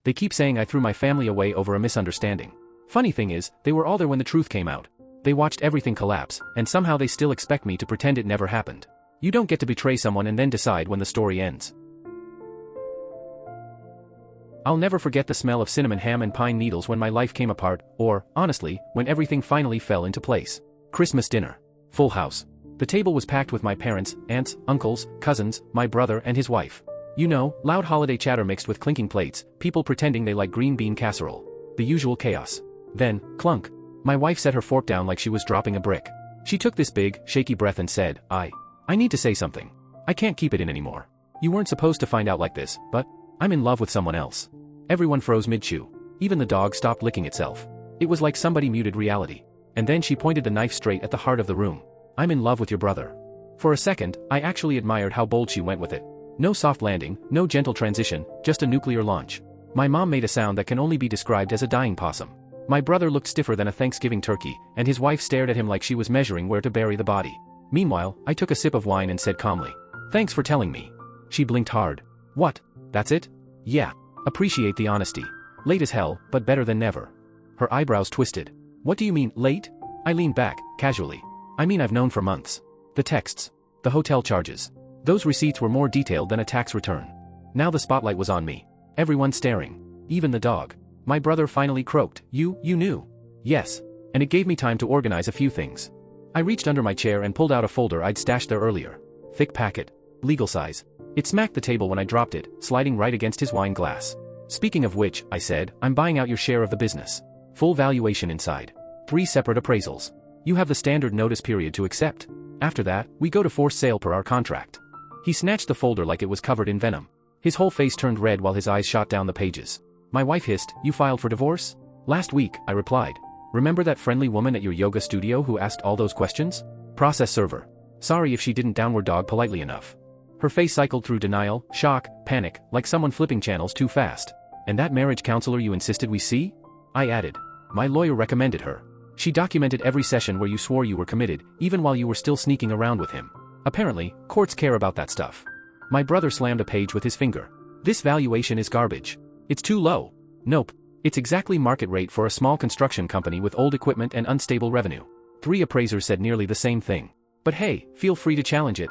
They keep saying I threw my family away over a misunderstanding. Funny thing is, they were all there when the truth came out. They watched everything collapse, and somehow they still expect me to pretend it never happened. You don't get to betray someone and then decide when the story ends. I'll never forget the smell of cinnamon ham and pine needles when my life came apart, or, honestly, when everything finally fell into place. Christmas dinner. Full house. The table was packed with my parents, aunts, uncles, cousins, my brother and his wife. You know, loud holiday chatter mixed with clinking plates, people pretending they like green bean casserole. The usual chaos. Then, clunk. My wife set her fork down like she was dropping a brick. She took this big, shaky breath and said, I need to say something. I can't keep it in anymore. You weren't supposed to find out like this, but I'm in love with someone else. Everyone froze mid-chew. Even the dog stopped licking itself. It was like somebody muted reality. And then she pointed the knife straight at the heart of the room. I'm in love with your brother. For a second, I actually admired how bold she went with it. No soft landing, no gentle transition, just a nuclear launch. My mom made a sound that can only be described as a dying possum. My brother looked stiffer than a Thanksgiving turkey, and his wife stared at him like she was measuring where to bury the body. Meanwhile, I took a sip of wine and said calmly, "Thanks for telling me." She blinked hard. "What? That's it?" "Yeah. Appreciate the honesty. Late as hell, but better than never." Her eyebrows twisted. "What do you mean, late?" I leaned back, casually. "I mean I've known for months. The texts. The hotel charges. Those receipts were more detailed than a tax return." Now the spotlight was on me. Everyone staring. Even the dog. My brother finally croaked, You knew?" "Yes. And it gave me time to organize a few things." I reached under my chair and pulled out a folder I'd stashed there earlier. Thick packet. Legal size. It smacked the table when I dropped it, sliding right against his wine glass. "Speaking of which," I said, "I'm buying out your share of the business. Full valuation inside. 3 separate appraisals. You have the standard notice period to accept. After that, we go to forced sale per our contract." He snatched the folder like it was covered in venom. His whole face turned red while his eyes shot down the pages. My wife hissed, "You filed for divorce?" "Last week," I replied. "Remember that friendly woman at your yoga studio who asked all those questions?" Process server. Sorry if she didn't downward dog politely enough. Her face cycled through denial, shock, panic, like someone flipping channels too fast. "And that marriage counselor you insisted we see?" I added. "My lawyer recommended her. She documented every session where you swore you were committed, even while you were still sneaking around with him. Apparently, courts care about that stuff." My brother slammed a page with his finger. "This valuation is garbage. It's too low." "Nope. It's exactly market rate for a small construction company with old equipment and unstable revenue." 3 appraisers said nearly the same thing. But hey, feel free to challenge it.